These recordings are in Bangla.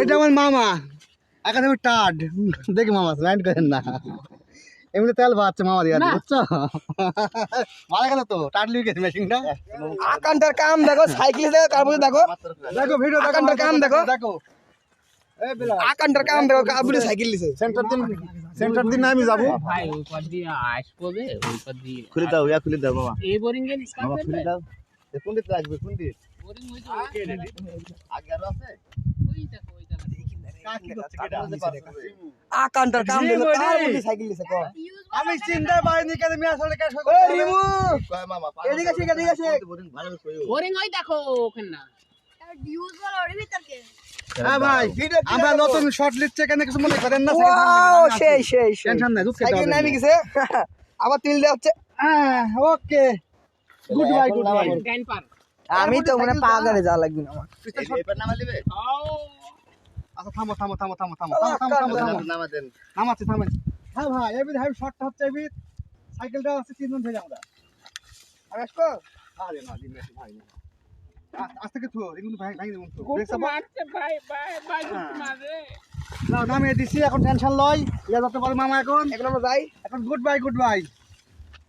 এটা আমার মামা একাদে টাড দেখি মামা লাইন করেন না এমনি তেল বাচ্চা মামা দিয়ে বুঝছো মারা গেল তো টাড লিয়ে গেছে মেশিনটা আকানটার কাম দেখো সাইকেল দেখো কাবুলে দেখো দেখো ভিডিও আকানটার কাম দেখো দেখো আকানটার কাম দেখো কাবুলে সাইকেল দিছে সেন্টার দিন আমি যাবো ভাই ওই পর দিয়ে আসবো রে ওই পর দিয়ে খুলে দাও খুলে দাও মামা এই বোরিং এর মামা খুলে দাও কোন দিকে আসবে কোন দিকে বোরিং হইছে ওকে রেডি আগে আরো আছে ওই দেখো কাকি করছে কেডা আকানটার কাম দেখো কাবুলে সাইকেল দিছে কো আমি চিন্তা পাইনি কেন আমি আসলে ক্যাশ ওই রিমু কয় মামা এদিকে আসে এদিকে আসে বোরিং ভালো কইও বোরিং ওই দেখো ওখানে না ডিউজ বল ওর ভিতর কে হ্যাঁ ভাই আমরা নতুন শর্ট লিস্ট এখানে কিছু মনে করেন না ওয়াও সেই সেই সেই টেনশন নাই দুঃখ সাইকেল নামি গেছে আবার তিল দেওয়া হচ্ছে হ্যাঁ okay good bye good bye গাইন পার আমি তো মনে পাগারে যা লাগবে না আমার এবার নামা দিবে ও আচ্ছা থামো থামো থামো থামো থামো থামো থামো থামো নামা দেন নামাচ্ছি থামেন হ্যাঁ ভাই এবিধ হাই শর্টটা হচ্ছে এবিধ সাইকেলটা হচ্ছে তিনজন থেকে আমরা আকাশকো আরে না দিন মেশিন ভাই আজ থেকে তো এগুলো ভাই ভাই দেবো তো গুড মারছে ভাই ভাই গুড মারে নাও নামিয়ে দিছি এখন টেনশন লই ইয়া যেতে পারে মামা এখন এখন আমরা যাই এখন গুড বাই গুড বাই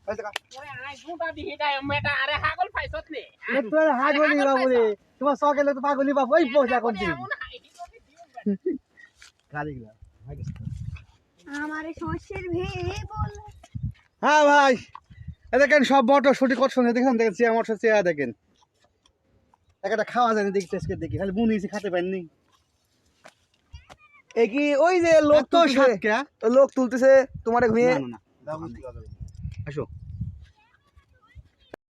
ওরে আই গুটা দিহি যাই মেটা আরে হাগল পাইছত নে একটু হাত বলি বাবু রে তোমার সকালে তো পাগলি বাবু ওই পয়সা কোন দিন গাড়ি গলা আমারে শস্যের ভেয়ে বল হ্যাঁ ভাই এ দেখেন সব মোটর ছুটি কত সুন্দর দেখেন দেখেন চেয়ার মোটর চেয়ার দেখেন একটা খাওয়া যায় না দেখি টেস্ট দেখি খালি বুনিয়েছি খেতে পারিনি এই কি ওই যে লোক তো তুলতেছে সাতকা লোক তুলতেছে তোমারে ঘুমিয়ে না আসো